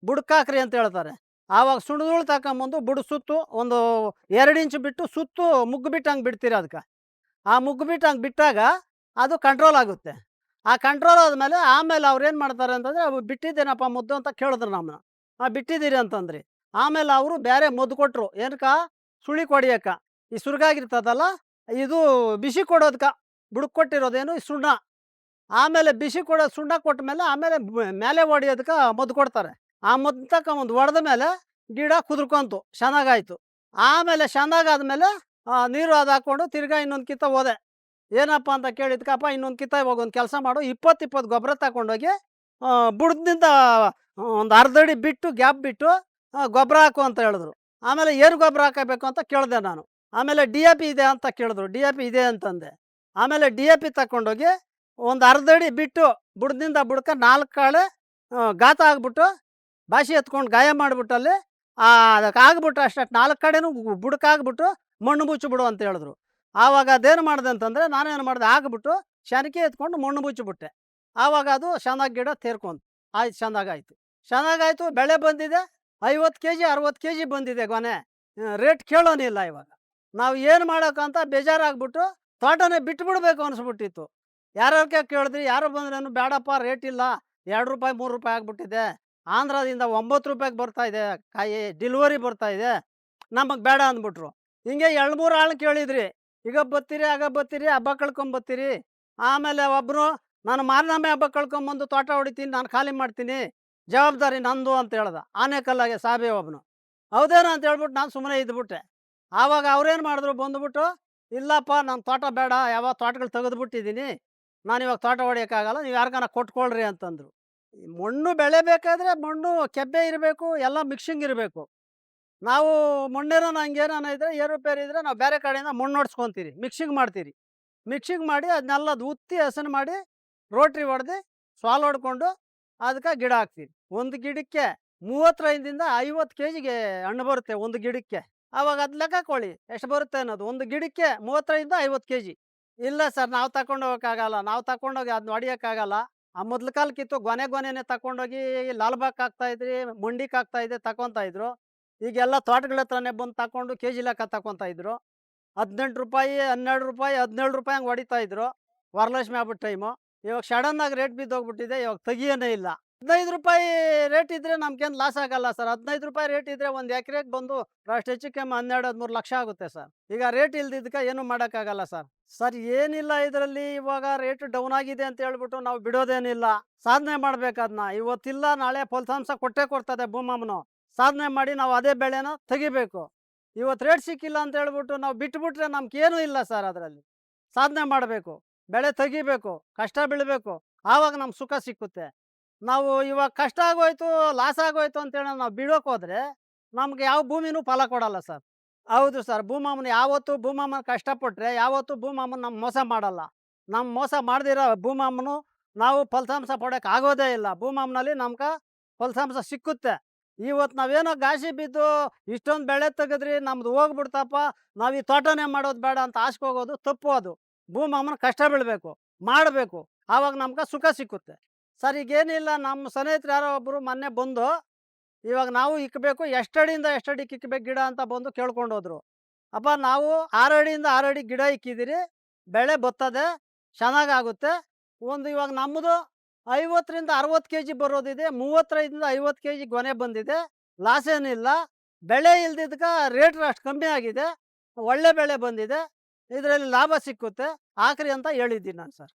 ಬುಡಕ್ಕಾಕ್ರಿ ಅಂತ ಹೇಳ್ತಾರೆ. ಆವಾಗ ಸುಣ್ಣಧೂಳು ತಗೊಂಬಂದು ಬುಡ ಸುತ್ತು ಒಂದು 2 ಇಂಚು ಬಿಟ್ಟು ಸುತ್ತು ಮುಗ್ಗು ಬಿಟ್ಟು ಹಂಗೆ ಬಿಡ್ತೀರಿ ಅದಕ್ಕೆ. ಆ ಮುಗ್ಗು ಬಿಟ್ಟು ಹಂಗೆ ಬಿಟ್ಟಾಗ ಅದು ಕಂಟ್ರೋಲ್ ಆಗುತ್ತೆ. ಆ ಕಂಟ್ರೋಲ್ ಆದಮೇಲೆ ಆಮೇಲೆ ಅವ್ರು ಏನು ಮಾಡ್ತಾರೆ ಅಂತಂದರೆ, ಅವು ಬಿಟ್ಟಿದ್ದೇನಪ್ಪ ಮದ್ದು ಅಂತ ಕೇಳಿದ್ರು ನಮ್ಮನ್ನ. ಬಿಟ್ಟಿದ್ದೀರಿ ಅಂತಂದ್ರಿ. ಆಮೇಲೆ ಅವರು ಬೇರೆ ಮದ್ದು ಕೊಟ್ಟರು. ಏನಕ್ಕೆ? ಸುಳಿ ಕೊಡಿಯಕ್ಕೆ. ಈ ಸುರ್ಗಾಗಿರ್ತದಲ್ಲ, ಇದು ಬಿಸಿ ಕೊಡೋದಕ್ಕೆ ಬುಡಕ್ಕೆ ಕೊಟ್ಟಿರೋದೇನು ಈ ಸುಣ್ಣ. ಆಮೇಲೆ ಬಿಸಿ ಸುಣ್ಣ ಕೊಟ್ಟ ಮೇಲೆ ಆಮೇಲೆ ಮೇಲೆ ಹೊಡಿಯೋದಕ್ಕೆ ಮದ್ದು ಕೊಡ್ತಾರೆ. ಆ ಮದ್ದು ತಗೊಂಬಂದು ಹೊಡೆದ ಮೇಲೆ ಗಿಡ ಕುದುರ್ಕೊಂತು, ಚೆನ್ನಾಗಾಯ್ತು. ಆಮೇಲೆ ಚೆನ್ನಾಗಾದ್ಮೇಲೆ ನೀರು ಅದು ಹಾಕ್ಕೊಂಡು ತಿರ್ಗಾ ಇನ್ನೊಂದು ಕಿತ್ತ ಹೋದೆ. ಏನಪ್ಪ ಅಂತ ಕೇಳಿದ್ಕಪ್ಪ, ಇನ್ನೊಂದು ಕಿತ್ತ ಇವಾಗ ಒಂದು ಕೆಲಸ ಮಾಡು, 20 ಗೊಬ್ಬರ ತಗೊಂಡೋಗಿ ಬುಡದಿಂದ ಒಂದು ಅರ್ಧ ಅಡಿ ಬಿಟ್ಟು ಗ್ಯಾಪ್ ಬಿಟ್ಟು ಗೊಬ್ಬರ ಹಾಕು ಅಂತ ಹೇಳಿದ್ರು. ಆಮೇಲೆ ಏನು ಗೊಬ್ಬರ ಹಾಕಬೇಕು ಅಂತ ಕೇಳಿದೆ ನಾನು. ಆಮೇಲೆ DAP ಇದೆ ಅಂತ ಕೇಳಿದ್ರು. DAP ಇದೆ ಅಂತಂದೆ. ಆಮೇಲೆ DAP ತಗೊಂಡೋಗಿ ಒಂದು ಅರ್ಧ ಅಡಿ ಬಿಟ್ಟು ಬುಡದಿಂದ ಬುಡಕ್ಕೆ 4 ಕಾಳೆ ಗಾತ ಆಗ್ಬಿಟ್ಟು ಬಾಸಿ ಎತ್ಕೊಂಡು ಗಾಯ ಮಾಡಿಬಿಟ್ಟಲ್ಲಿ ಅದಕ್ಕೆ ಆಗ್ಬಿಟ್ಟು ಅಷ್ಟು 4 ಕಡೆನೂ ಬುಡಕ್ಕಾಗ್ಬಿಟ್ಟು ಮಣ್ಣು ಮುಚ್ಚಿಬಿಡು ಅಂತ ಹೇಳಿದ್ರು. ಆವಾಗ ಅದೇನು ಮಾಡಿದೆ ಅಂತಂದರೆ, ನಾನೇನು ಮಾಡಿದೆ, ಆಗ್ಬಿಟ್ಟು ಶನಕಿ ಎತ್ಕೊಂಡು ಮಣ್ಣು ಮುಚ್ಚಿಬಿಟ್ಟೆ. ಆವಾಗ ಅದು ಚೆನ್ನಾಗಿ ಗಿಡ ತೇರ್ಕೊಂತು. ಆಯ್ತು, ಚೆನ್ನಾಗಾಯ್ತು. ಬೆಳೆ ಬಂದಿದೆ, 50 kg 60 kg ಬಂದಿದೆ ಗೊನೆ. ರೇಟ್ ಕೇಳೋನಿಲ್ಲ ಇವಾಗ. ನಾವು ಏನು ಮಾಡೋಕ್ಕಂತ ಬೇಜಾರಾಗ್ಬಿಟ್ಟು ತೋಟನೇ ಬಿಟ್ಬಿಡ್ಬೇಕು ಅನಿಸ್ಬಿಟ್ಟಿತ್ತು. ಯಾರ್ಯಾರಿಗೆ ಕೇಳಿದ್ರಿ, ಯಾರು ಬಂದ್ರೇನು ಬೇಡಪ್ಪ ರೇಟ್ ಇಲ್ಲ, ₹2 ₹3 ಆಗ್ಬಿಟ್ಟಿದೆ. ಆಂಧ್ರದಿಂದ ₹9ಗೆ ಬರ್ತಾ ಇದೆ ಕಾಯಿ, ಡೆಲಿವರಿ ಬರ್ತಾ ಇದೆ, ನಮಗೆ ಬೇಡ ಅಂದ್ಬಿಟ್ರು. ಹಿಂಗೆ 2, 3 ಆಳು ಕೇಳಿದ್ರಿ. ಈಗ ಬತ್ತೀರಿ, ಆಗ ಬತ್ತೀರಿ, ಹಬ್ಬ ಕಳ್ಕೊಂಬತ್ತೀರಿ. ಆಮೇಲೆ ಒಬ್ಬರು ನಾನು ಮಾರನಮೆ ಹಬ್ಬ ಕಳ್ಕೊಂಬಂದು ತೋಟ ಹೊಡಿತೀನಿ, ನಾನು ಖಾಲಿ ಮಾಡ್ತೀನಿ, ಜವಾಬ್ದಾರಿ ನಂದು ಅಂತ ಹೇಳ್ದ. ಆನೇಕಲ್ಲಾಗೆ ಸಾಬೆ ಒಬ್ಬನು. ಹೌದೇನೋ ಅಂತ ಹೇಳ್ಬಿಟ್ಟು ನಾನು ಸುಮ್ಮನೆ ಇದ್ಬಿಟ್ಟೆ. ಆವಾಗ ಅವ್ರೇನು ಮಾಡಿದ್ರು ಬಂದುಬಿಟ್ಟು, ಇಲ್ಲಪ್ಪ ನನ್ನ ತೋಟ ಬೇಡ, ಯಾವ ತೋಟಗಳು ತೆಗೆದ್ಬಿಟ್ಟಿದ್ದೀನಿ, ನಾನಿವಾಗ ತೋಟ ಹೊಡಿಯೋಕ್ಕಾಗಲ್ಲ, ನೀವು ಯಾರಿಗಾನ ಕೊಟ್ಕೊಳ್ರಿ ಅಂತಂದರು. ಈ ಮಣ್ಣು ಬೆಳೆಬೇಕಾದ್ರೆ ಮಣ್ಣು ಕೆಬ್ಬೆ ಇರಬೇಕು, ಎಲ್ಲ ಮಿಕ್ಸಿಂಗ್ ಇರಬೇಕು. ನಾವು ಮಣ್ಣೇನೋ ಹಂಗೇನಾನ ಇದ್ದರೆ ಏರುಪೇರು ಇದ್ದರೆ ನಾವು ಬೇರೆ ಕಡೆಯಿಂದ ಮಣ್ಣು ಹೊಡ್ಸ್ಕೊತೀರಿ, ಮಿಕ್ಸಿಂಗ್ ಮಾಡ್ತೀರಿ. ಮಿಕ್ಸಿಂಗ್ ಮಾಡಿ ಅದನ್ನೆಲ್ಲ ಉತ್ತಿ ಹಸನು ಮಾಡಿ ರೋಟ್ರಿ ಹೊಡೆದು ಸಾಲು ಹೊಡ್ಕೊಂಡು ಅದಕ್ಕೆ ಗಿಡ ಹಾಕ್ತೀವಿ. ಒಂದು ಗಿಡಕ್ಕೆ 35ರಿಂದ 50 ಕೆಜಿಗೆ ಹಣ್ಣು ಬರುತ್ತೆ ಒಂದು ಗಿಡಕ್ಕೆ. ಆವಾಗ ಅದು ಲೆಕ್ಕ ಹಾಕೊಳ್ಳಿ ಎಷ್ಟು ಬರುತ್ತೆ ಅನ್ನೋದು. ಒಂದು ಗಿಡಕ್ಕೆ 35ರಿಂದ 50 ಕೆಜಿ. ಇಲ್ಲ ಸರ್, ನಾವು ತಗೊಂಡು ಹೋಗೋಕ್ಕಾಗಲ್ಲ, ನಾವು ತಗೊಂಡೋಗಿ ಅದನ್ನ ಹೊಡಿಯೋಕ್ಕಾಗಲ್ಲ. ಆ ಮೊದ್ಲ ಕಾಲಕ್ಕಿತ್ತು ಗೊನೆನೇ ತಗೊಂಡೋಗಿ ಲಾಲ್ಬಾಗ್ ಹಾಕ್ತಾಯಿದ್ರಿ, ಮಂಡಿಗೆ ಹಾಕ್ತಾಯಿದ್ದೆ ತಗೊತಾ ಇದ್ರು. ಈಗೆಲ್ಲ ತೋಟಗಳ ಹತ್ರನೇ ಬಂದು ತಗೊಂಡು ಕೆ ಜಿ ಲೆಕ್ಕ ತಗೊತಾ ಇದ್ರು. ₹18, ₹12, ₹17 ಹಂಗೆ ಹೊಡಿತಾ ಇದ್ರು ವರಲಕ್ಷ್ಮಿ ಹಬ್ಬದ ಟೈಮು. ಇವಾಗ ಸಡನ್ನಾಗಿ ರೇಟ್ ಬಿದ್ದೋಗ್ಬಿಟ್ಟಿದೆ, ಇವಾಗ ತೆಗಿಯೋನೇ ಇಲ್ಲ. ₹15 ರೇಟ್ ಇದ್ದರೆ ನಮ್ಗೇನು ಲಾಸ್ ಆಗಲ್ಲ ಸರ್. ₹15 ರೇಟ್ ಇದ್ದರೆ ಒಂದು ಎಕರೆಗೆ ಬಂದು ಅಷ್ಟು ಹೆಚ್ಚು ಕಮ್ಮಿ 12, 13 ಲಕ್ಷ ಆಗುತ್ತೆ ಸರ್. ಈಗ ರೇಟ್ ಇಲ್ದಿದ್ದಕ್ಕೆ ಏನೂ ಮಾಡೋಕ್ಕಾಗಲ್ಲ ಸರ್. ಸರ್ ಏನಿಲ್ಲ ಇದರಲ್ಲಿ, ಇವಾಗ ರೇಟ್ ಡೌನ್ ಆಗಿದೆ ಅಂತ ಹೇಳ್ಬಿಟ್ಟು ನಾವು ಬಿಡೋದೇನಿಲ್ಲ, ಸಾಧನೆ ಮಾಡ್ಬೇಕು ಅದನ್ನ. ಇವತ್ತಿಲ್ಲ ನಾಳೆ ಫಲಿತಾಂಶ ಕೊಟ್ಟೇ ಕೊಡ್ತದೆ ಭೂಮಮ್ಮನು. ಸಾಧನೆ ಮಾಡಿ ನಾವು ಅದೇ ಬೆಳೆನ ತೆಗಿಬೇಕು. ಇವತ್ತು ರೇಟ್ ಸಿಕ್ಕಿಲ್ಲ ಅಂತ ಹೇಳ್ಬಿಟ್ಟು ನಾವು ಬಿಟ್ಬಿಟ್ರೆ ನಮ್ಗೇನೂ ಇಲ್ಲ ಸರ್. ಅದರಲ್ಲಿ ಸಾಧನೆ ಮಾಡಬೇಕು, ಬೆಳೆ ತೆಗಿಬೇಕು, ಕಷ್ಟ ಬೀಳಬೇಕು, ಆವಾಗ ನಮ್ಗೆ ಸುಖ ಸಿಕ್ಕುತ್ತೆ. ನಾವು ಇವಾಗ ಕಷ್ಟ ಆಗೋಯ್ತು, ಲಾಸ್ ಆಗೋಯ್ತು ಅಂತೇಳಿ ನಾವು ಬಿಡೋಕೆ ಹೋದರೆ ನಮ್ಗೆ ಯಾವ ಭೂಮಿನೂ ಫಲ ಕೊಡಲ್ಲ ಸರ್. ಹೌದು ಸರ್, ಭೂಮಮ್ಮನ ಯಾವತ್ತೂ ಭೂಮಮ್ಮನ ಕಷ್ಟಪಟ್ಟರೆ ಯಾವತ್ತೂ ಭೂಮಮ್ಮನ ನಮ್ಮ ಮೋಸ ಮಾಡಲ್ಲ. ನಮ್ಮ ಮೋಸ ಮಾಡದಿರೋ ಭೂಮಮ್ಮನು ನಾವು ಫಲಿತಾಂಶ ಪಡೋಕೆ ಆಗೋದೇ ಇಲ್ಲ. ಭೂಮಮ್ಮನಲ್ಲಿ ನಮ್ಗೆ ಫಲಿತಾಂಶ ಸಿಕ್ಕುತ್ತೆ. ಇವತ್ತು ನಾವೇನೋ ಗಾಸಿ ಬಿದ್ದು ಇಷ್ಟೊಂದು ಬೆಳೆ ತೆಗೆದ್ರಿ ನಮ್ದು ಹೋಗ್ಬಿಡ್ತಪ್ಪ, ನಾವು ಈ ತೋಟನೇ ಮಾಡೋದು ಬೇಡ ಅಂತ ಆಸೆಗೆ ಹೋಗೋದು ತಪ್ಪು. ಅದು ಭೂಮಮ್ಮನ ಕಷ್ಟ ಬೀಳಬೇಕು, ಮಾಡಬೇಕು, ಆವಾಗ ನಮ್ಗೆ ಸುಖ ಸಿಕ್ಕುತ್ತೆ ಸರ್. ಈಗೇನಿಲ್ಲ, ನಮ್ಮ ಸ್ನೇಹಿತರು ಯಾರೋ ಒಬ್ಬರು ಮೊನ್ನೆ ಬಂದು ಇವಾಗ ನಾವು ಇಕ್ಕಬೇಕು, ಎಷ್ಟಡಿಯಿಂದ ಎಷ್ಟಡಿಗೆ ಇಕ್ಕಬೇಕು ಗಿಡ ಅಂತ ಬಂದು ಕೇಳ್ಕೊಂಡು ಹೋದ್ರು. ಅಪ್ಪ ನಾವು 6 ಅಡಿಯಿಂದ 6 ಅಡಿ ಗಿಡ ಇಕ್ಕಿದ್ದೀರಿ, ಬೆಳೆ ಬರ್ತದೆ, ಚೆನ್ನಾಗಾಗುತ್ತೆ. ಒಂದು ಇವಾಗ ನಮ್ಮದು 50ರಿಂದ 60 ಕೆಜಿ ಬರೋದಿದೆ, 35ರಿಂದ 50 ಕೆಜಿ ಗೊನೆ ಬಂದಿದೆ, ಲಾಸ್ ಏನಿಲ್ಲ. ಬೆಳೆ ಇಲ್ದಿದ್ದಕ್ಕೆ ರೇಟ್ ಅಷ್ಟು ಕಮ್ಮಿ ಆಗಿದೆ, ಒಳ್ಳೆ ಬೆಳೆ ಬಂದಿದೆ, ಇದರಲ್ಲಿ ಲಾಭ ಸಿಕ್ಕುತ್ತೆ, ಹಾಕ್ರಿ ಅಂತ ಹೇಳಿದ್ದೀನಿ ನಾನು ಸರ್.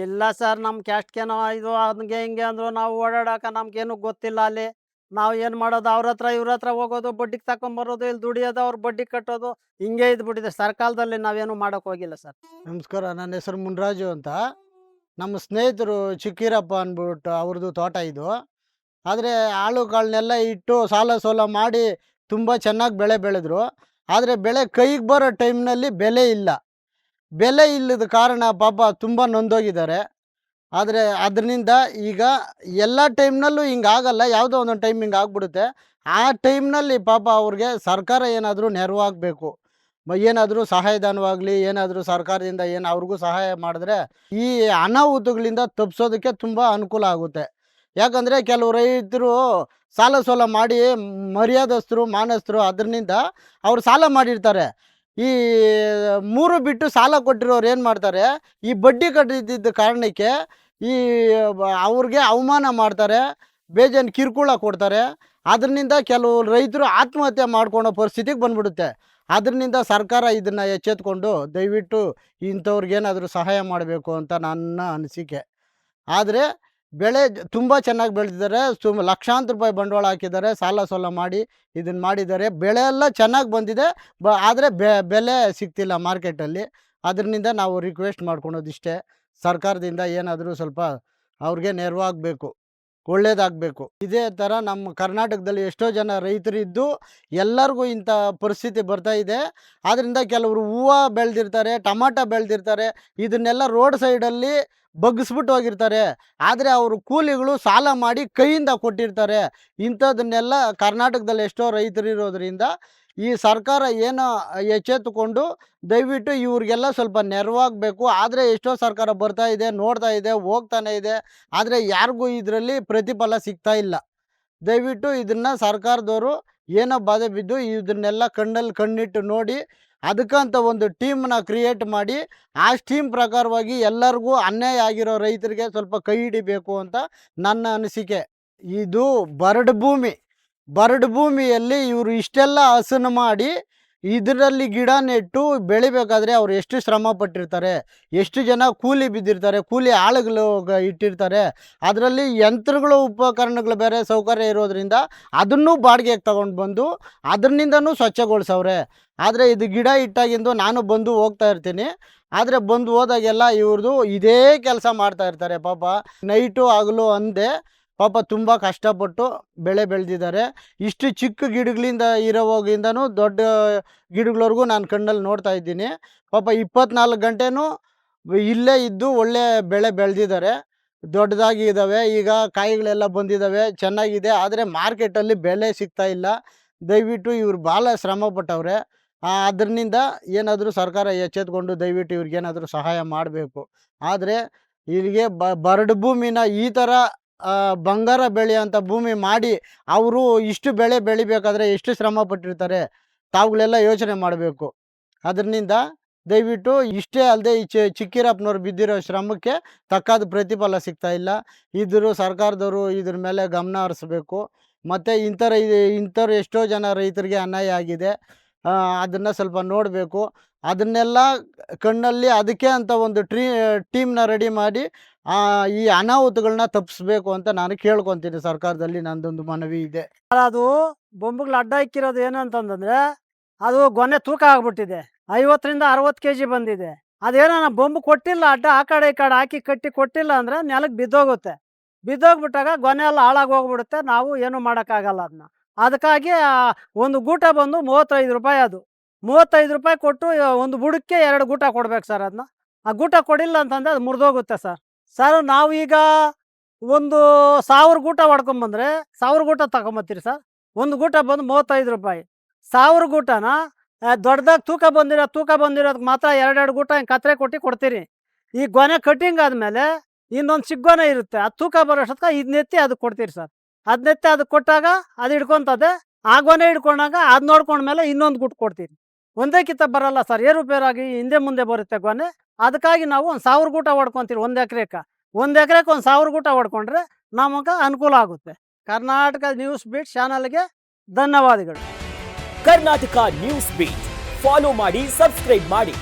ಇಲ್ಲ ಸರ್, ನಮ್ಮ ಕ್ಯಾಸ್ಟ್ಗೇನೋ ಇದು ಹಂಗೆ ಹಿಂಗೆ ಅಂದರು. ನಾವು ಓಡಾಡೋಕೆ ನಮ್ಗೇನು ಗೊತ್ತಿಲ್ಲ. ಅಲ್ಲಿ ನಾವು ಏನು ಮಾಡೋದು, ಅವ್ರ ಹತ್ರ ಇವ್ರ ಹತ್ರ ಹೋಗೋದು, ಬಡ್ಡಿಗೆ ತಗೊಂಬರೋದು, ಇಲ್ಲಿ ದುಡಿಯೋದು, ಅವ್ರು ಬಡ್ಡಿ ಕಟ್ಟೋದು, ಹಿಂಗೆ ಇದ್ಬಿಟ್ಟಿದೆ. ಸರ್ಕಾರದಲ್ಲಿ ನಾವೇನು ಮಾಡೋಕೆ ಹೋಗಿಲ್ಲ ಸರ್. ನಮಸ್ಕಾರ, ನನ್ನ ಹೆಸರು ಮುನ್ರಾಜು ಅಂತ. ನಮ್ಮ ಸ್ನೇಹಿತರು ಚಿಕ್ಕೀರಪ್ಪ ಅಂದ್ಬಿಟ್ಟು ಅವ್ರದ್ದು ತೋಟ ಇದು. ಆದರೆ ಆಳುಗಳನ್ನೆಲ್ಲ ಇಟ್ಟು ಸಾಲ ಸೋಲ ಮಾಡಿ ತುಂಬ ಚೆನ್ನಾಗಿ ಬೆಳೆ ಬೆಳೆದ್ರು. ಆದರೆ ಬೆಳೆ ಕೈಗೆ ಬರೋ ಟೈಮ್ನಲ್ಲಿ ಬೆಲೆ ಇಲ್ಲ. ಬೆಲೆ ಇಲ್ಲದ ಕಾರಣ ಪಾಪ ತುಂಬ ನೊಂದೋಗಿದ್ದಾರೆ. ಆದರೆ ಅದರಿಂದ ಈಗ ಎಲ್ಲ ಟೈಮ್ನಲ್ಲೂ ಹಿಂಗಾಗಲ್ಲ, ಯಾವುದೋ ಒಂದೊಂದು ಟೈಮ್ ಹಿಂಗೆ ಆಗ್ಬಿಡುತ್ತೆ. ಆ ಟೈಮ್ನಲ್ಲಿ ಪಾಪ ಅವ್ರಿಗೆ ಸರ್ಕಾರ ಏನಾದರೂ ನೆರವಾಗಬೇಕು, ಏನಾದರೂ ಸಹಾಯಧನವಾಗಲಿ, ಏನಾದರೂ ಸರ್ಕಾರದಿಂದ ಏನು ಅವ್ರಿಗೂ ಸಹಾಯ ಮಾಡಿದ್ರೆ ಈ ಅನಾಹುತಗಳಿಂದ ತಪ್ಪಿಸೋದಕ್ಕೆ ತುಂಬ ಅನುಕೂಲ ಆಗುತ್ತೆ. ಯಾಕಂದರೆ ಕೆಲವು ರೈತರು ಸಾಲ ಸೋಲ ಮಾಡಿ ಮರ್ಯಾದಸ್ಥರು ಮಾನಸ್ಥರು ಅದರಿಂದ ಅವ್ರು ಸಾಲ ಮಾಡಿರ್ತಾರೆ. ಈ 3 ಬಿಟ್ಟು ಸಾಲ ಕೊಟ್ಟಿರೋರು ಏನು ಮಾಡ್ತಾರೆ, ಈ ಬಡ್ಡಿ ಕಟ್ಟಿದ್ದ ಕಾರಣಕ್ಕೆ ಈ ಅವ್ರಿಗೆ ಅವಮಾನ ಮಾಡ್ತಾರೆ, ಬೇಜಾನ್ ಕಿರುಕುಳ ಕೊಡ್ತಾರೆ. ಅದರಿಂದ ಕೆಲವು ರೈತರು ಆತ್ಮಹತ್ಯೆ ಮಾಡ್ಕೊಳ್ಳೋ ಪರಿಸ್ಥಿತಿಗೆ ಬಂದ್ಬಿಡುತ್ತೆ. ಅದರಿಂದ ಸರ್ಕಾರ ಇದನ್ನು ಎಚ್ಚೆತ್ಕೊಂಡು ದಯವಿಟ್ಟು ಇಂಥವ್ರಿಗೇನಾದರೂ ಸಹಾಯ ಮಾಡಬೇಕು ಅಂತ ನನ್ನ ಅನಿಸಿಕೆ. ಆದರೆ ಬೆಳೆ ತುಂಬ ಚೆನ್ನಾಗಿ ಬೆಳೆದಿದ್ದಾರೆ, ಲಕ್ಷಾಂತರ ರೂಪಾಯಿ ಬಂಡವಾಳ ಹಾಕಿದ್ದಾರೆ, ಸಾಲ ಸೋಲ ಮಾಡಿ ಇದನ್ನು ಮಾಡಿದ್ದಾರೆ. ಬೆಳೆ ಎಲ್ಲ ಚೆನ್ನಾಗಿ ಬಂದಿದೆ, ಆದರೆ ಬೆಲೆ ಸಿಗ್ತಿಲ್ಲ ಮಾರ್ಕೆಟಲ್ಲಿ. ಅದರಿಂದ ನಾವು ರಿಕ್ವೆಸ್ಟ್ ಮಾಡ್ಕೊಳೋದಿಷ್ಟೇ, ಸರ್ಕಾರದಿಂದ ಏನಾದರೂ ಸ್ವಲ್ಪ ಅವ್ರಿಗೆ ನೆರವಾಗಬೇಕು, ಒಳ್ಳೇದಾಗಬೇಕು. ಇದೇ ಥರ ನಮ್ಮ ಕರ್ನಾಟಕದಲ್ಲಿ ಎಷ್ಟೋ ಜನ ರೈತರಿದ್ದು ಎಲ್ಲರಿಗೂ ಇಂಥ ಪರಿಸ್ಥಿತಿ ಬರ್ತಾ ಇದೆ. ಆದ್ದರಿಂದ ಕೆಲವರು ಹೂವು ಬೆಳೆದಿರ್ತಾರೆ, ಟೊಮಾಟೊ ಬೆಳೆದಿರ್ತಾರೆ, ಇದನ್ನೆಲ್ಲ ರೋಡ್ ಸೈಡಲ್ಲಿ ಬಗ್ಗಿಸ್ಬಿಟ್ಟು ಹೋಗಿರ್ತಾರೆ. ಆದರೆ ಅವರು ಕೂಲಿಗಳು ಸಾಲ ಮಾಡಿ ಕೈಯಿಂದ ಕೊಟ್ಟಿರ್ತಾರೆ. ಇಂಥದ್ದನ್ನೆಲ್ಲ ಕರ್ನಾಟಕದಲ್ಲಿ ಎಷ್ಟೋ ರೈತರಿರೋದ್ರಿಂದ ಈ ಸರ್ಕಾರ ಏನೋ ಎಚ್ಚೆತ್ತುಕೊಂಡು ದಯವಿಟ್ಟು ಇವ್ರಿಗೆಲ್ಲ ಸ್ವಲ್ಪ ನೆರವಾಗಬೇಕು. ಆದರೆ ಎಷ್ಟೋ ಸರ್ಕಾರ ಬರ್ತಾ ಇದೆ, ನೋಡ್ತಾ ಇದೆ, ಹೋಗ್ತಾನೆ ಇದೆ, ಆದರೆ ಯಾರಿಗೂ ಇದರಲ್ಲಿ ಪ್ರತಿಫಲ ಸಿಗ್ತಾ ಇಲ್ಲ. ದಯವಿಟ್ಟು ಇದನ್ನು ಸರ್ಕಾರದವರು ಏನೋ ಬಾಧೆ ಬಿದ್ದು ಇದನ್ನೆಲ್ಲ ಕಣ್ಣಲ್ಲಿ ಕಣ್ಣಿಟ್ಟು ನೋಡಿ ಅದಕ್ಕಂತ ಒಂದು ಟೀಮ್ನ ಕ್ರಿಯೇಟ್ ಮಾಡಿ ಆ ಟೀಮ್ ಪ್ರಕಾರವಾಗಿ ಎಲ್ಲರಿಗೂ ಅನ್ಯಾಯ ಆಗಿರೋ ರೈತರಿಗೆ ಸ್ವಲ್ಪ ಕೈ ಹಿಡಿಬೇಕು ಅಂತ ನನ್ನ ಅನಿಸಿಕೆ. ಇದು ಬರಡು ಭೂಮಿಯಲ್ಲಿ ಇವರು ಇಷ್ಟೆಲ್ಲ ಹಸನು ಮಾಡಿ ಇದರಲ್ಲಿ ಗಿಡ ನೆಟ್ಟು ಬೆಳಿಬೇಕಾದ್ರೆ ಅವ್ರು ಎಷ್ಟು ಶ್ರಮ ಪಟ್ಟಿರ್ತಾರೆ, ಎಷ್ಟು ಜನ ಕೂಲಿ ಬಿದ್ದಿರ್ತಾರೆ, ಕೂಲಿ ಆಳುಗಳು ಇಟ್ಟಿರ್ತಾರೆ. ಅದರಲ್ಲಿ ಯಂತ್ರಗಳು ಉಪಕರಣಗಳು ಬೇರೆ ಸೌಕರ್ಯ ಇರೋದ್ರಿಂದ ಅದನ್ನೂ ಬಾಡಿಗೆಗೆ ತಗೊಂಡು ಬಂದು ಅದರಿಂದನೂ ಸ್ವಚ್ಛಗೊಳಿಸವ್ರೆ. ಆದರೆ ಇದು ಗಿಡ ಇಟ್ಟಾಗಿಂದು ನಾನು ಬಂದು ಹೋಗ್ತಾ ಇರ್ತೀನಿ. ಆದರೆ ಬಂದು ಹೋದಾಗೆಲ್ಲ ಇವ್ರದ್ದು ಇದೇ ಕೆಲಸ ಮಾಡ್ತಾ ಇರ್ತಾರೆ. ಪಾಪ ನೈಟು ಹಗಲು ಅಂದೆ ಪಾಪ ತುಂಬ ಕಷ್ಟಪಟ್ಟು ಬೆಳೆ ಬೆಳೆದಿದ್ದಾರೆ. ಇಷ್ಟು ಚಿಕ್ಕ ಗಿಡಗಳಿಂದ ಇರೋವಾಗಿಂದನೂ ದೊಡ್ಡ ಗಿಡಗಳವರೆಗೂ ನಾನು ಕಣ್ಣಲ್ಲಿ ನೋಡ್ತಾ ಇದ್ದೀನಿ. ಪಾಪ 24 ಗಂಟೆನೂ ಇಲ್ಲೇ ಇದ್ದು ಒಳ್ಳೆ ಬೆಳೆ ಬೆಳೆದಿದ್ದಾರೆ. ದೊಡ್ಡದಾಗಿ ಇದ್ದಾವೆ, ಈಗ ಕಾಯಿಗಳೆಲ್ಲ ಬಂದಿದ್ದಾವೆ, ಚೆನ್ನಾಗಿದೆ. ಆದರೆ ಮಾರ್ಕೆಟಲ್ಲಿ ಬೆಲೆ ಸಿಗ್ತಾ ಇಲ್ಲ. ದಯವಿಟ್ಟು ಇವ್ರು ಭಾಳ ಶ್ರಮ ಪಟ್ಟವ್ರೆ. ಅದರಿಂದ ಏನಾದರೂ ಸರ್ಕಾರ ಎಚ್ಚೆತ್ಕೊಂಡು ದಯವಿಟ್ಟು ಇವ್ರಿಗೇನಾದರೂ ಸಹಾಯ ಮಾಡಬೇಕು. ಆದರೆ ಇಲ್ಲಿಗೆ ಬರಡು ಭೂಮಿನ ಈ ಥರ ಬಂಗಾರ ಬೆಳೆಯೋಂಥ ಭೂಮಿ ಮಾಡಿ ಅವರು ಇಷ್ಟು ಬೆಳೆ ಬೆಳಿಬೇಕಾದ್ರೆ ಎಷ್ಟು ಶ್ರಮ ಪಟ್ಟಿರ್ತಾರೆ ತಾವುಗಳೆಲ್ಲ ಯೋಚನೆ ಮಾಡಬೇಕು. ಅದರಿಂದ ದಯವಿಟ್ಟು ಇಷ್ಟೇ ಅಲ್ಲದೆ ಈ ಚಿಕ್ಕೀರಪ್ಪನವ್ರು ಬಿದ್ದಿರೋ ಶ್ರಮಕ್ಕೆ ತಕ್ಕಾದ ಪ್ರತಿಫಲ ಸಿಗ್ತಾ ಇಲ್ಲ. ಸರ್ಕಾರದವರು ಇದ್ರ ಮೇಲೆ ಗಮನ ಹರಿಸ್ಬೇಕು. ಮತ್ತು ಇಂಥವ್ರು ಎಷ್ಟೋ ಜನ ರೈತರಿಗೆ ಅನ್ಯಾಯ ಆಗಿದೆ, ಅದನ್ನು ಸ್ವಲ್ಪ ನೋಡಬೇಕು. ಅದನ್ನೆಲ್ಲ ಕಣ್ಣಲ್ಲಿ ಅದಕ್ಕೆ ಅಂತ ಒಂದು ಟೀಮ್ನ ರೆಡಿ ಮಾಡಿ ಈ ಅನಾಹುತಗಳನ್ನ ತಪ್ಪಿಸ್ಬೇಕು ಅಂತ ನಾನು ಕೇಳ್ಕೊತೀನಿ. ಸರ್ಕಾರದಲ್ಲಿ ನಂದೊಂದು ಮನವಿ ಇದೆ. ಅದು ಬೊಂಬುಗಳು ಅಡ್ಡ ಇಕ್ಕಿರೋದು ಏನಂತಂದ್ರೆ ಅದು ಗೊನೆ ತೂಕ ಆಗ್ಬಿಟ್ಟಿದೆ, 50ರಿಂದ 60 kg ಬಂದಿದೆ. ಅದೇನೋ ಬೊಂಬು ಕೊಟ್ಟಿಲ್ಲ, ಅಡ್ಡ ಆ ಕಡೆ ಈ ಕಡೆ ಹಾಕಿ ಕಟ್ಟಿ ಕೊಟ್ಟಿಲ್ಲ ಅಂದರೆ ನೆಲಕ್ಕೆ ಬಿದ್ದೋಗ್ಬಿಟ್ಟಾಗ ಗೊನೆ ಎಲ್ಲ ಹಾಳಾಗಿ ಹೋಗ್ಬಿಡುತ್ತೆ. ನಾವು ಏನೂ ಮಾಡೋಕ್ಕಾಗಲ್ಲ ಅದನ್ನ. ಅದಕ್ಕಾಗಿ ಒಂದು ಗೂಟ ಬಂದು 35 ರೂಪಾಯಿ. ಅದು 35 ರೂಪಾಯಿ ಕೊಟ್ಟು ಒಂದು ಬುಡಕ್ಕೆ 2 ಗೂಟ ಕೊಡ್ಬೇಕು ಸರ್. ಅದನ್ನ ಆ ಗೂಟ ಕೊಡಿಲ್ಲ ಅಂತಂದರೆ ಅದು ಮುರಿದೋಗುತ್ತೆ ಸರ್. ನಾವು ಈಗ ಒಂದು 1000 ಗೂಟ ಹೊಡ್ಕೊಂಬಂದ್ರೆ 1000 ಗೂಟ ತಗೊಂಬತ್ತೀರಿ ಸರ್. ಒಂದು ಗೂಟ ಬಂದು 35 ರೂಪಾಯಿ. 1000 ಗೂಟನ ದೊಡ್ಡದಾಗಿ ತೂಕ ಬಂದಿರೋದಕ್ಕೆ ಮಾತ್ರ 2 ಗೂಟ ಹಿಂಗೆ ಕತ್ರೆ ಕೊಡ್ತೀರಿ. ಈ ಗೊನೆ ಕಟ್ಟಿಂಗ್ ಆದಮೇಲೆ ಇನ್ನೊಂದು ಚಿಕ್ಕ ಇರುತ್ತೆ, ಅದು ತೂಕ ಬರೋಷ್ಟೊತ್ತಿಗೆ ಇದನ್ನೆತ್ತಿ ಅದಕ್ಕೆ ಕೊಡ್ತೀರಿ ಸರ್. ಅದನ್ನೆತ್ತಿ ಅದಕ್ಕೆ ಕೊಟ್ಟಾಗ ಅದು ಹಿಡ್ಕೊತದೆ. ಆ ಗೊನೆ ಹಿಡ್ಕೊಂಡಾಗ ಅದು ನೋಡ್ಕೊಂಡ್ಮೇಲೆ ಇನ್ನೊಂದು ಗುಟ್ಟು ಕೊಡ್ತೀರಿ. ಒಂದೇ ಕಿತ್ತ ಬರಲ್ಲ ಸರ್, ಏರುಪೇರಾಗಿ ಹಿಂದೆ ಮುಂದೆ ಬರುತ್ತೆ ಗೊನೆ. ಅದಕ್ಕಾಗಿ ನಾವು ಒಂದು 1000 ಗೂಟ ಹೊಡ್ಕೊತೀರಿ. ಒಂದು ಎಕರೆಗೆ ಒಂದು 1000 ಗೂಟ ಹೊಡ್ಕೊಂಡ್ರೆ ನಮಗೆ ಅನುಕೂಲ ಆಗುತ್ತೆ. ಕರ್ನಾಟಕ ನ್ಯೂಸ್ ಬೀಟ್ ಚಾನಲ್ಗೆ ಧನ್ಯವಾದಗಳು. ಕರ್ನಾಟಕ ನ್ಯೂಸ್ ಬೀಟ್ ಫಾಲೋ ಮಾಡಿ, ಸಬ್ಸ್ಕ್ರೈಬ್ ಮಾಡಿ.